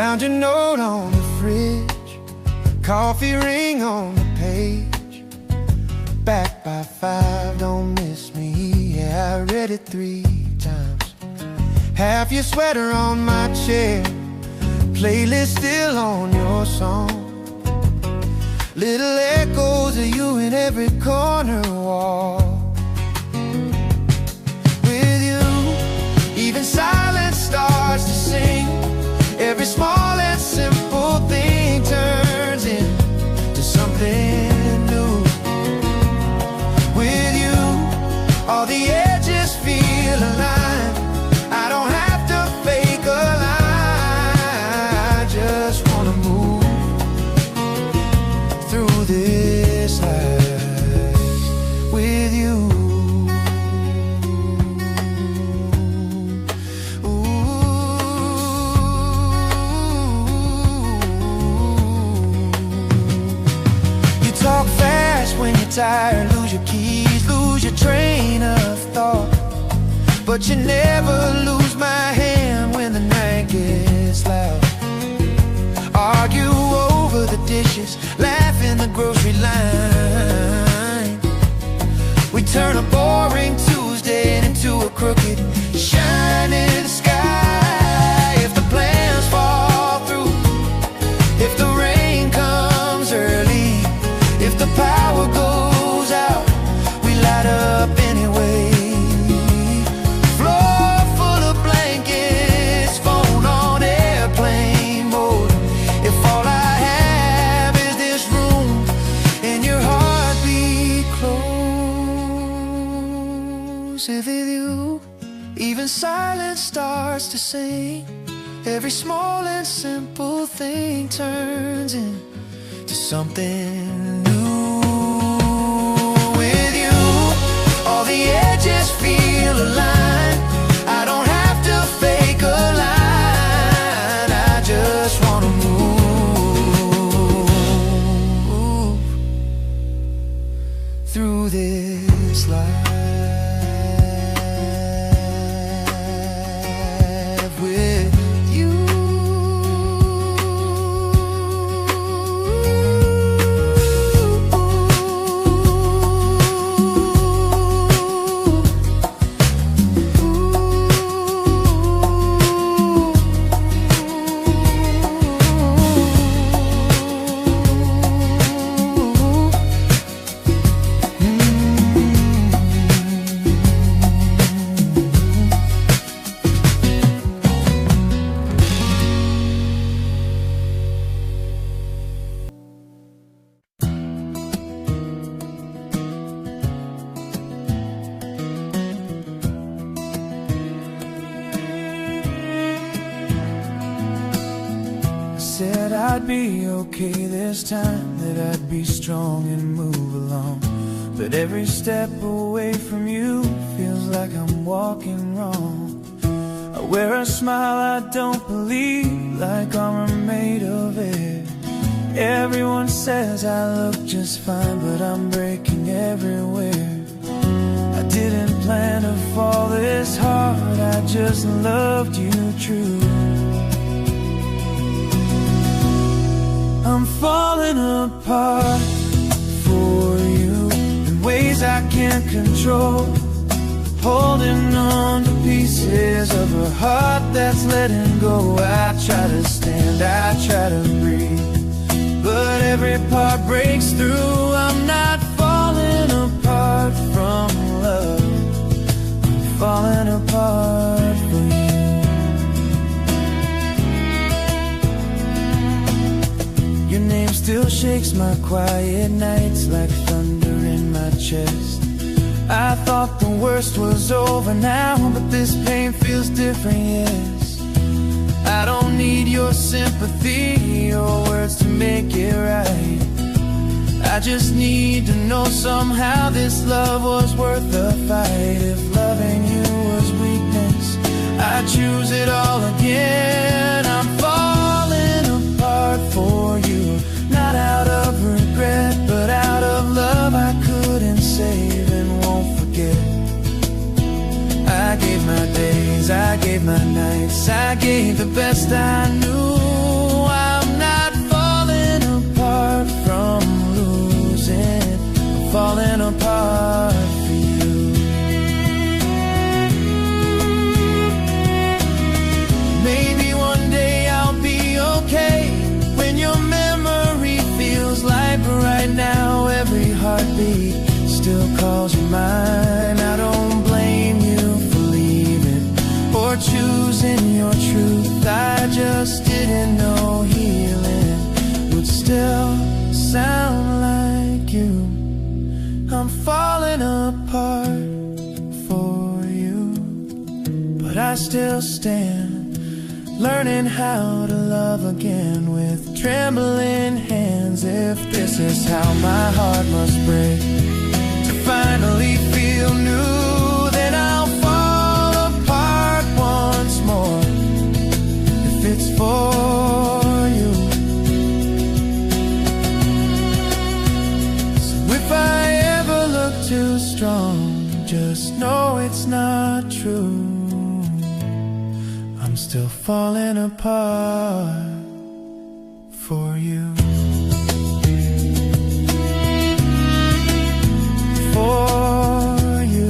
Found your note on the fridge, coffee ring on the page. Back by 5, don't miss me. Yeah, I read it 3 times. Half your sweater on my chair, playlist still on your song. Little echoes of you in every corner wall. With you, even silence starts to sing. Every small and simple thing turns into something new. With you, all the edges feel aligned. I don't have to fake a line. I just wanna move through this life with you. You talk fast when you're tired, lose your keys, lose your train of thought. But you never lose my hand when the night gets loud. Argue over the dishes, laugh in the grocery line. We turn a boring Tuesday into a crooked, shining sky. If the plans fall through, if the rain comes early, if the power goes out, we light up anyway. Floor full of blankets, phone on airplane mode. If all I have is this room and your heartbeat close, if with you, even silence starts to sing. Every small and simple thing turns into something new. With you, all the edges feel aligned. I don't have to fake a line. I just wanna move through this life with you. Said I'd be okay this time, that I'd be strong and move along. But every step away from you feels like I'm walking wrong. I wear a smile I don't believe, like armor made of air. Everyone says I look just fine, but I'm breaking everywhere. I didn't plan to fall this hard, I just loved you true. I'm falling apart for you in ways I can't control. Holding on to pieces of a heart that's letting go. I try to stand, I try to breathe, but every part breaks through. I'm not falling apart from love, I'm falling apart for you. Your name still shakes my quiet nights like thunder in my chest. I thought the worst was over now, but this pain feels different, yes. I don't need your sympathy or words to make it right. I just need to know somehow this love was worth the fight. If loving you was weakness, I'd choose it all again. I'm falling apart for you, not out of regret, but out of love I couldn't save and won't forget. I gave my days, I gave my nights, I gave the best I knew. heartbeat still calls you mine. I don't blame you for leaving or choosing your truth. I just didn't know healing would still sound like you. I'm falling apart for you, but I still stand, learning how to love again with trembling hands. If this is how my heart must break to finally feel new, then I'll fall apart once more if it's for you. So if I ever look too strong, just know it's not true. I'm still falling apart for you. For you.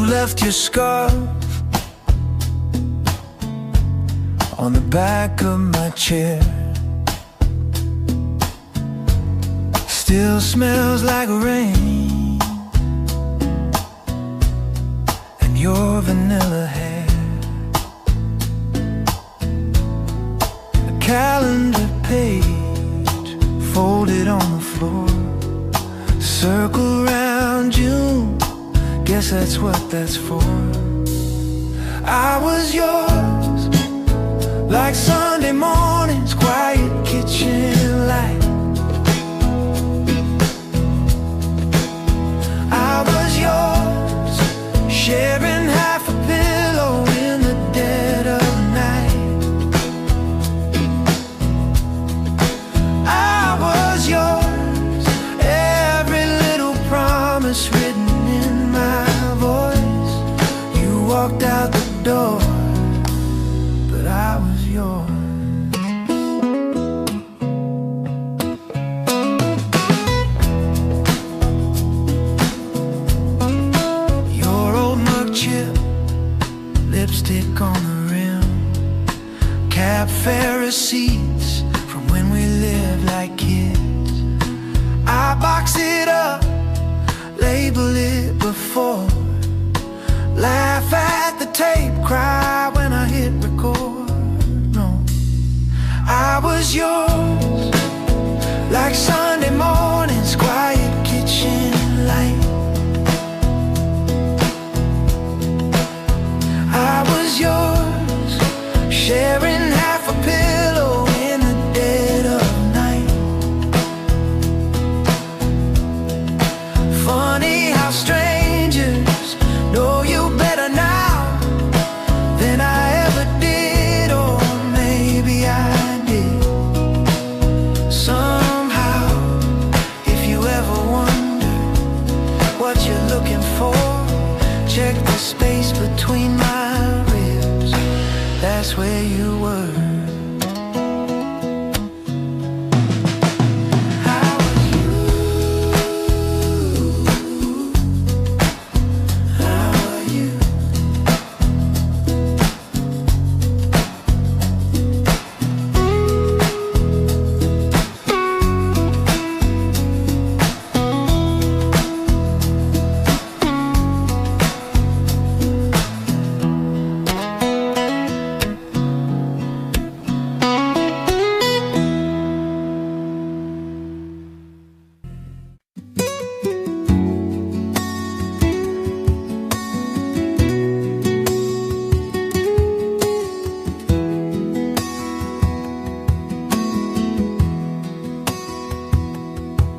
Left your scarf on the back of my chair. Still smells like rain and your vanilla hair. A calendar page folded on the floor, circle round June, guess that's what that's for. I was yours, like Sunday morning's quiet kitchen light. I was yours, sharing half a pillow in the dead of night. I was yours, every little promise written in my voice. You walked out the door, but I was yours. Your old mug chip, lipstick on the rim, cab fare receipts from when we lived like kids. I box it up, label it before, laugh at the tape, cry when I hit record. No, I was yours, like Sunday morning's quiet kitchen light. I was yours, sharing half a pillow in the dead of night. Funny how strangers know you better now than I ever did, or maybe I did. Somehow, if you ever wonder what you're looking for, check the space between my ribs, that's where you were.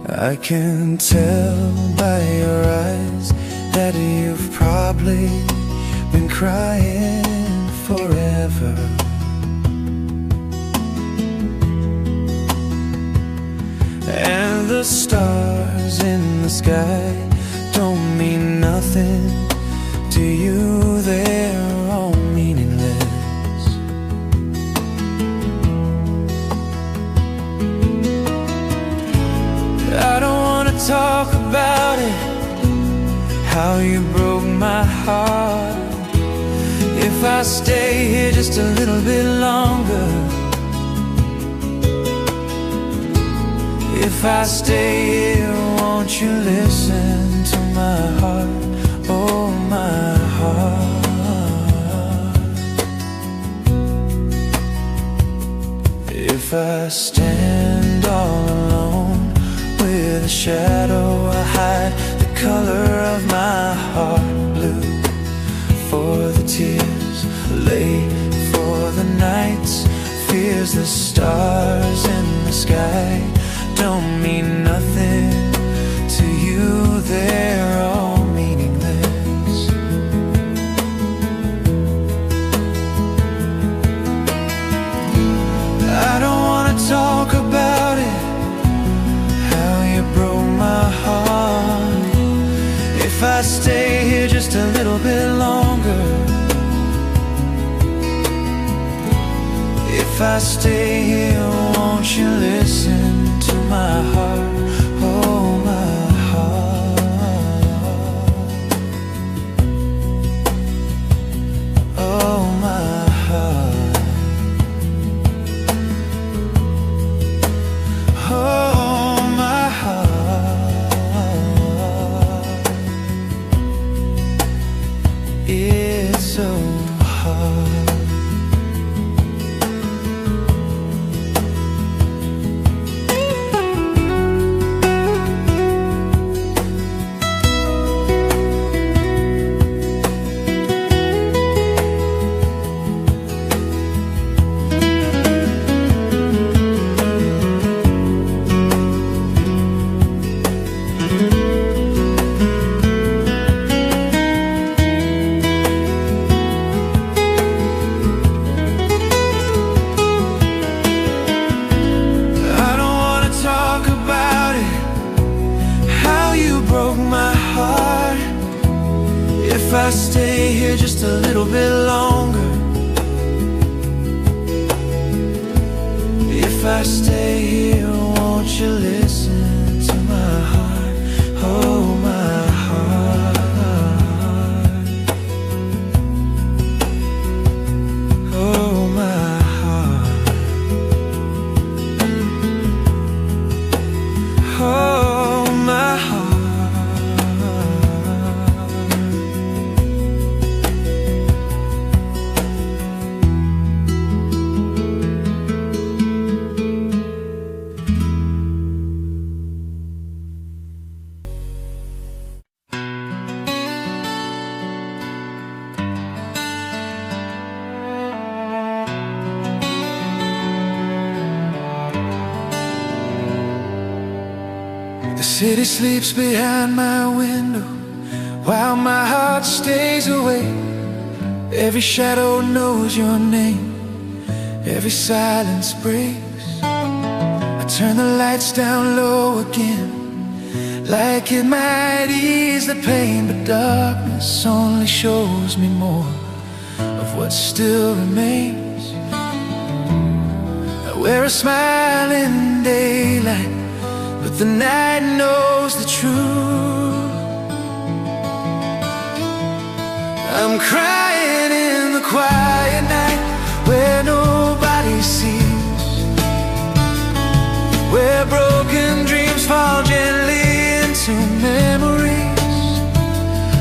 I can tell by your eyes that you've probably crying forever. And the stars in the sky don't mean nothing to you, they're all meaningless. I don't wanna talk about it, how you broke my heart. If I stay here just a little bit longer, if I stay here, won't you listen to my heart, oh my heart. If I stand all alone with a shadow, I hide the color of my heart blue. For the tears, late for the nights, fears the stars in the sky don't mean nothing to you, they're all meaningless. I don't wanna talk about it, how you broke my heart. If I stay here just a little bit longer, if I stay here, won't you listen to my heart, oh my heart, oh my heart, oh my heart. It's so hard. If I stay here just a little bit longer, if I stay here, won't you listen to my heart, oh my heart, oh my heart, oh my heart. The city sleeps behind my window while my heart stays awake. Every shadow knows your name, every silence breaks. I turn the lights down low again, like it might ease the pain, but darkness only shows me more of what still remains. I wear a smile in daylight, but the night knows the truth. I'm crying in the quiet night where nobody sees, where broken dreams fall gently into memories.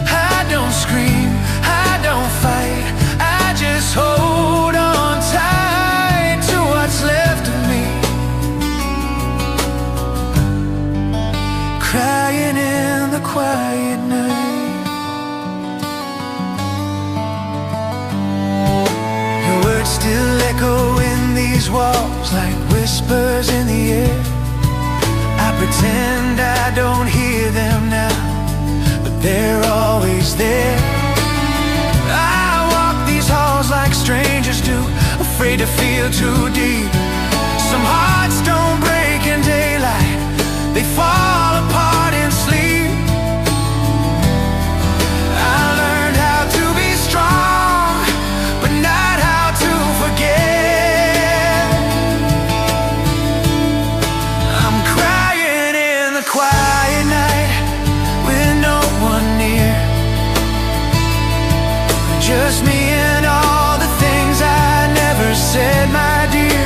I don't scream, I don't fight, I just hold on tight to what's left of me. Crying in the quiet night. Your words still echo in these walls like whispers in the air. I pretend I don't hear them now, but they're always there. I afraid to feel too deep. Some hearts don't break in daylight, they fall apart in sleep. I learned how to be strong, but not how to forget. I'm crying in the quiet night with no one near, just me and all the things I never said, my dear.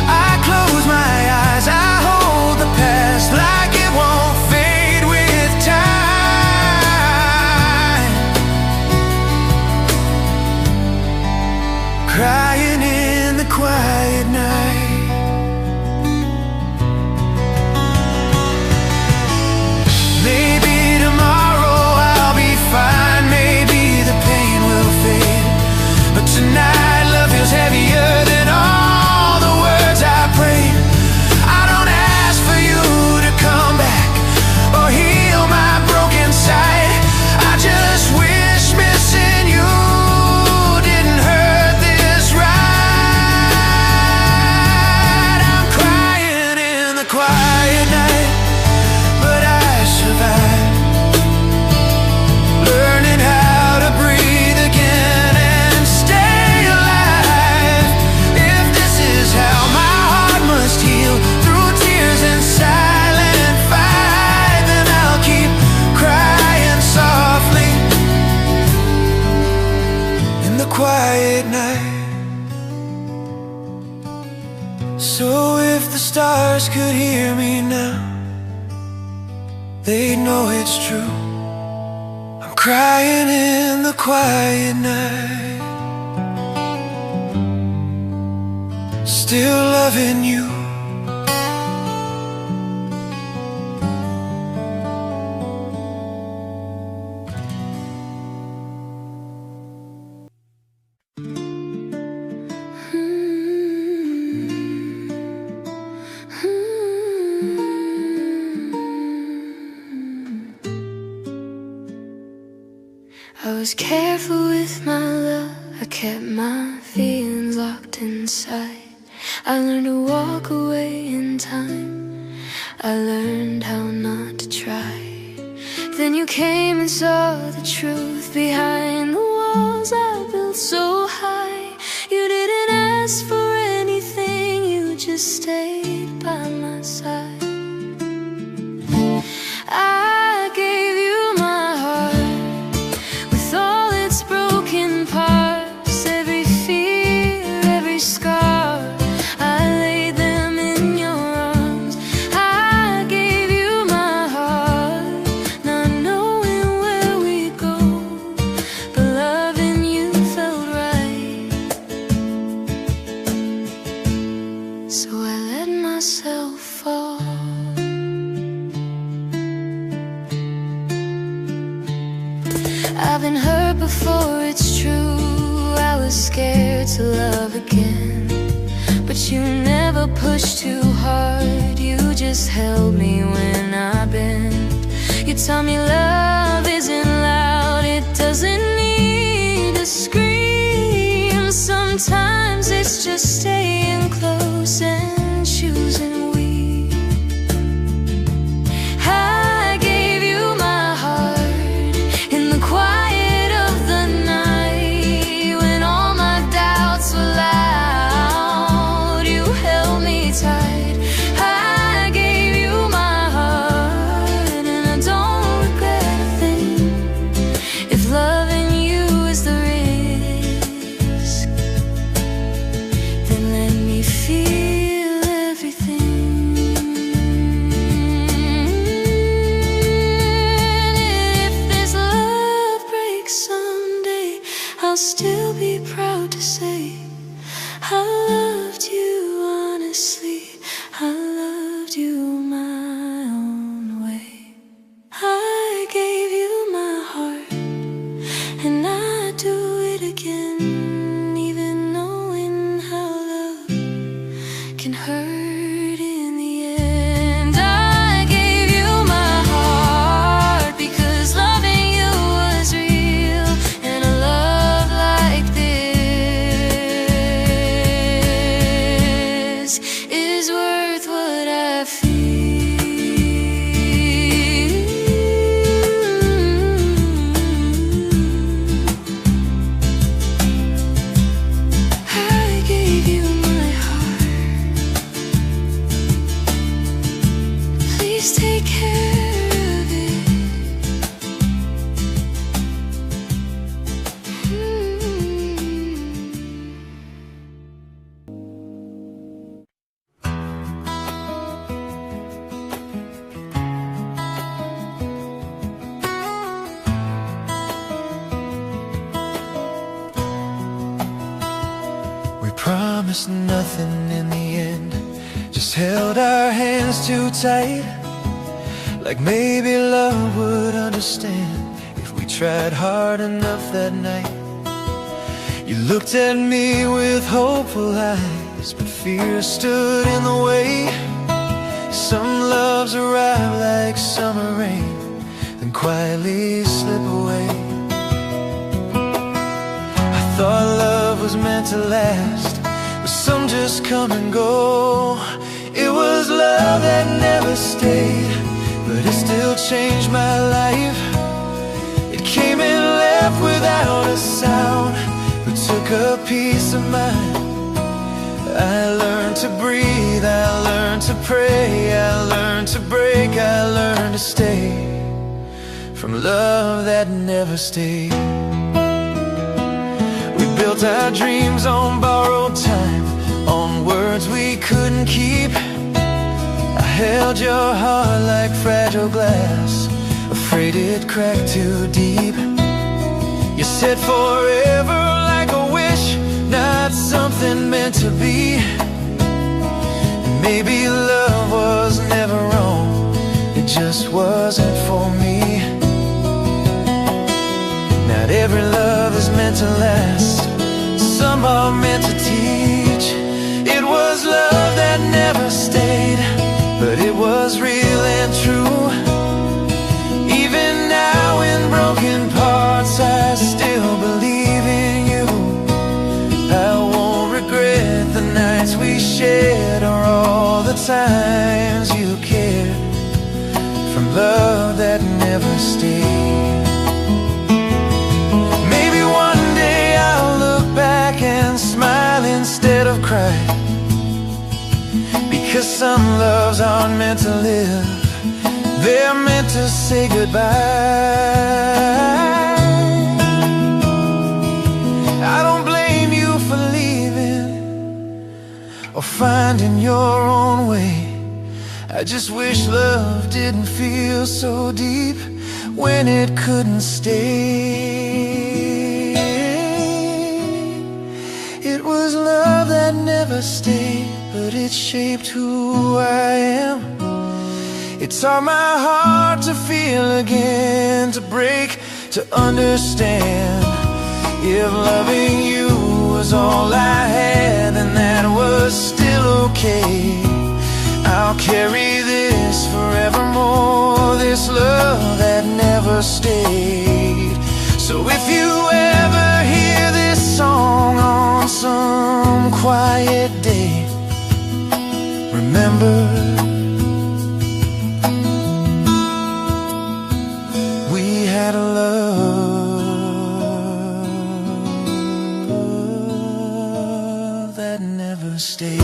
I close my eyes, I hold the past like it won't fade with time. Crying in the quiet night. Maybe tomorrow I'll be fine, maybe the pain will fade, but tonight love feels heavier than all the words I prayed. I don't ask for you to come back or heal my broken side. I just wish missing you didn't hurt this right. I'm crying in the quiet night, but I survived, learning how to breathe again and stay alive. If this is how my heart must heal, through tears and silent fight, then I'll keep crying softly in the quiet night. So if the stars could hear me now, they'd know it's true. I'm crying in the quiet night, still loving you. I was careful with my love, I kept my feelings locked inside. I learned to walk away in time, I learned how not to try. Then you came and saw the truth behind the walls I built so high. You didn't ask for anything, you just stayed by my side. I gave you my heart with all its broken parts, every fear, every scar. I laid them in your arms. I gave you my heart, not knowing where we'd go, but loving you felt right. So I let myself fall. I've been hurt before, it's true. I was scared to love again, but you never pushed too hard. You just held me when I bent. You taught me love isn't loud, it doesn't need to scream. Sometimes it's just staying close and choosing we. I gave you my heart in the quiet of the night, when all my doubts were loud. You held me tight. I gave you my heart, and I don't regret a thing. If loving you is the risk, then let me feel everything. And if this love breaks someday, I'll still be proud to say I loved you honestly, I loved you my own way. I gave you my heart, and I do it again, even knowing how love can hurt in the end. I gave you my heart because loving you was real, and a love like this promised nothing in the end, just held our hands too tight, like maybe love would understand if we tried hard enough that night. You looked at me with hopeful eyes, but fear stood in the way. Some loves arrive like summer rain, then quietly slip away. I thought love was meant to last, but some just come and go. It was love that never stayed, but it still changed my life. It came and left without a sound, but took a piece of mine. I learned to breathe, I learned to pray, I learned to break, I learned to stay from love that never stayed. We built our dreams on borrowed time, on words we couldn't keep. I held your heart like fragile glass, afraid it'd crack too deep. You said forever like a wish, not something meant to be. Maybe love was never wrong, it just wasn't for me. Not every love is meant to last, some are meant to teach. It was love that never stayed, but it was real and true. Even now in broken parts, I still believe in you. I won't regret the nights we shared, or all the times you cared, from love that never stayed. Maybe one day I'll look back and smile instead of cry, because some loves aren't meant to live, they're meant to say goodbye. I don't blame you for leaving or finding your own way. I just wish love didn't feel so deep when it couldn't stay. It was love that never stayed, but it shaped who I am. It taught my heart to feel again, to break, to understand. If loving you was all I had, then that was still okay. I'll carry this forevermore, this love that never stayed. So if you ever hear this song on some quiet day, remember, we had a love that never stayed.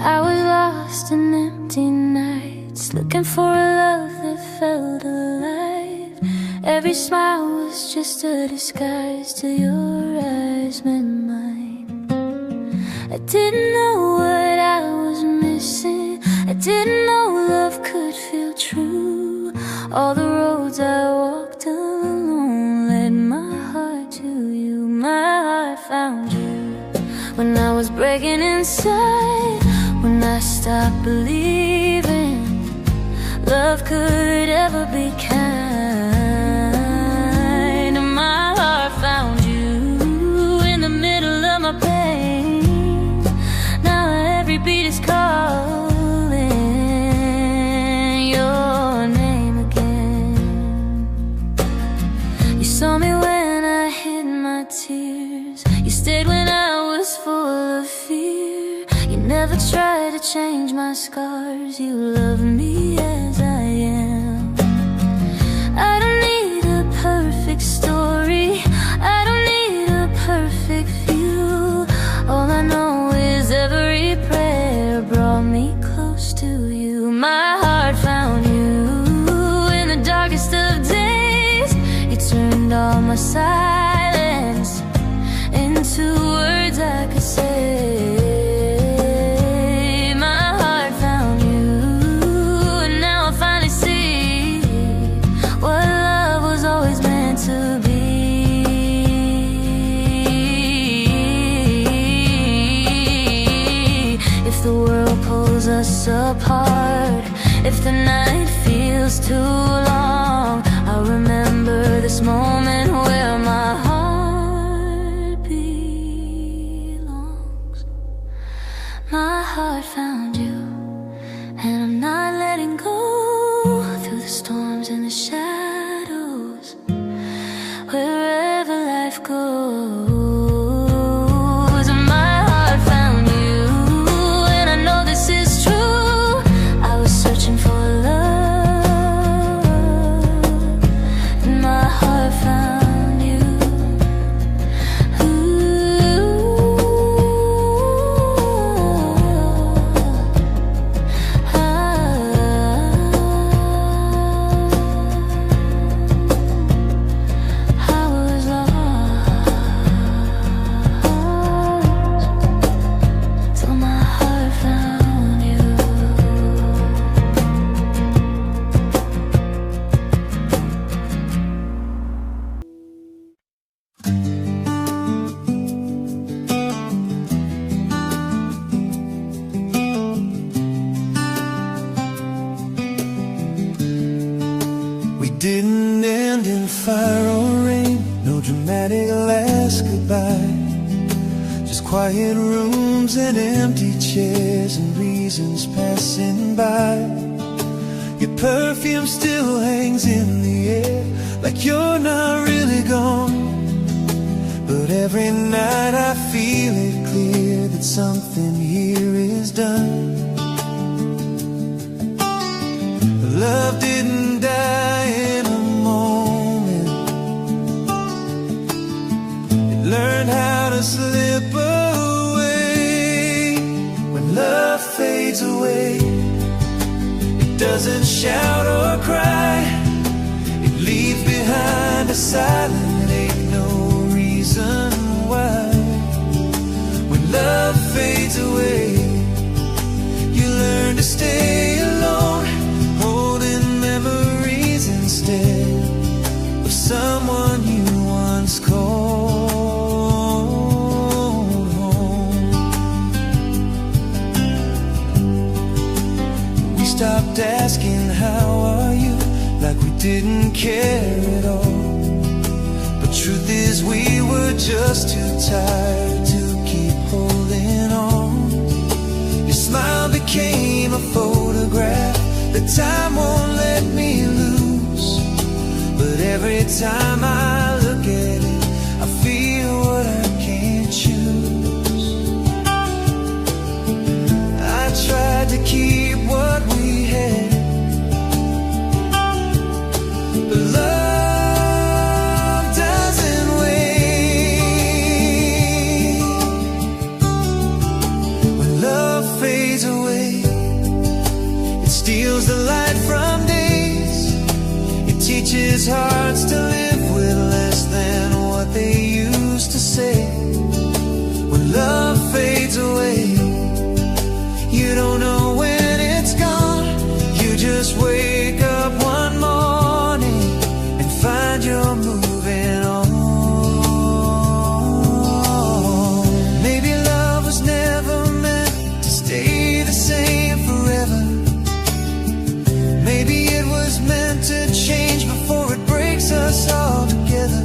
I was lost in empty nights, looking for a love that felt alive. Every smile was just a disguise till your eyes met mine. I didn't know what I was missing, I didn't know love could feel true. All the roads I walked alone led my heart to you. My heart found you when I was breaking inside, when I stopped believing love could ever be kind. And my heart found you in the middle of my pain. Now every beat is calling your name again. You saw me when I hid my tears, you stayed when I was full of fear. You never tried to change my scars, you love me as I am. I don't need a perfect story, I don't need a my silence into words I could say. My heart found you, and now I finally see what love was always meant to be. If the world pulls us apart, if the night feels too long, I'll remember this moment where my heart belongs. My heart found you, and I'm not letting go. Through the storms and the shadows, wherever life goes. My heart found you, and I know this is true. I was searching for love, and my heart found you. I was lost till my heart found you. We didn't end in fire or rain, no dramatic last goodbye. Just quiet rooms and empty chairs and reasons passing by. Your perfume still hangs in the air, like you're not really gone. But every night I feel it clear that something here is done. Love didn't die in a moment. It learned how to slip away. When love fades away, it doesn't shout or cry. It leaves behind a silent ache, no reason why. When love fades away, you learn to stay alone, holding memories instead of someone you once called home. We stopped asking how are you, like we didn't care at all. But truth is we were just too tired to keep holding on. Your smile became a photograph that time won't let me lose. But every time I look at it, I feel what I can't choose. I tried to keep what we had, but love doesn't wait. When love fades away, it steals the light from days. It teaches hearts to live with less than what they used to say. When love fades away, you don't know when it's gone. You just wake up one morning and find you're moving on. Maybe love was never meant to stay the same forever. Maybe it was meant to change before it breaks us all together.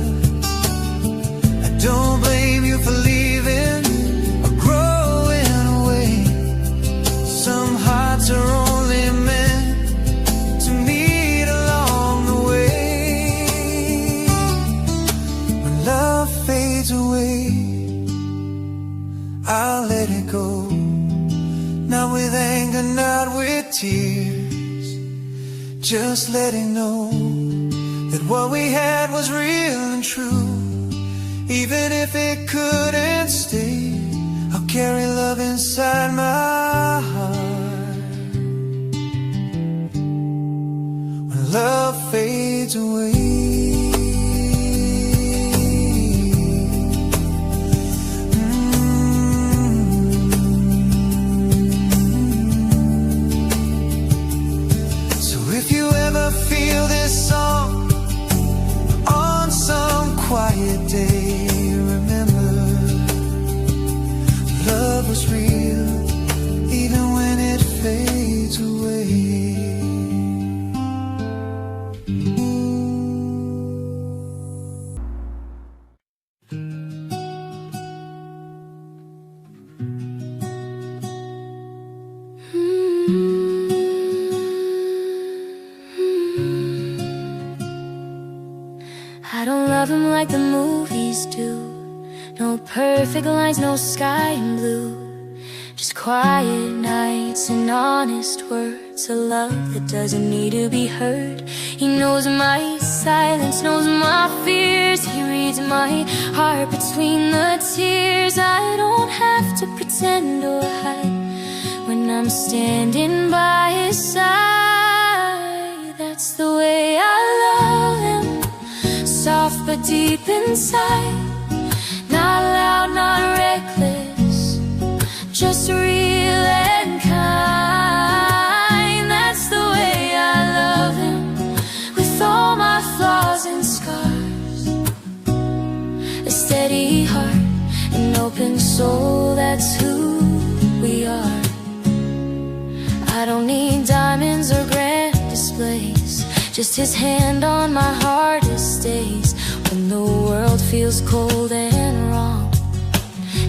I don't blame you for leaving or growing away. Some hearts are only meant to meet along the way. When love fades away, I'll let it go. Not with anger, not with tears, just letting know that what we had was real and true. Even if it couldn't stay, I'll carry love inside my heart. When love fades away, I don't love him like the movies do. No perfect lines, no sky in blue. Just quiet nights and honest words. A love that doesn't need to be heard. He knows my silence, knows my fears. He reads my heart between the tears. I don't have to pretend or hide when I'm standing by his side. That's the way I love him. Soft but deep inside. Not loud, not reckless, just real and kind. That's the way I love him, with all my flaws and scars. A steady heart, an open soul, that's who we are. I don't need diamonds or grand displays, just his hand on my hardest days. When the world feels cold and wrong,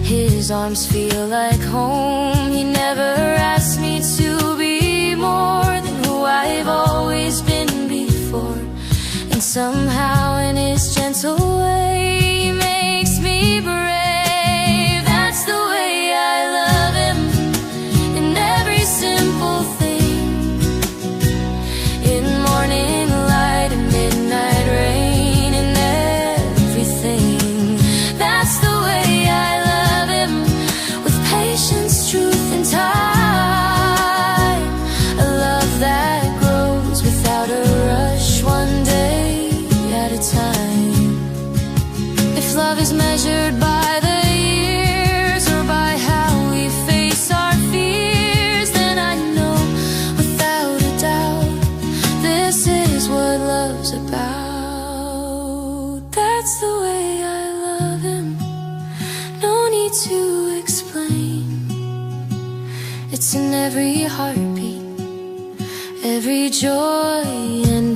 his arms feel like home. He never asked me to be more than who I've always been before. And somehow in his gentle way, he makes me brave. That's the way I love him, in every simple thing. In morning light and midnight rain, in everything. That's the way I love him, with patience, truth and time. A love that grows without a rush, one day at a time. If love is measured by the years, or by how we face our fears, then I know without a doubt this is what love's about. That's the way I love him, no need to explain. It's in every heartbeat, every joy and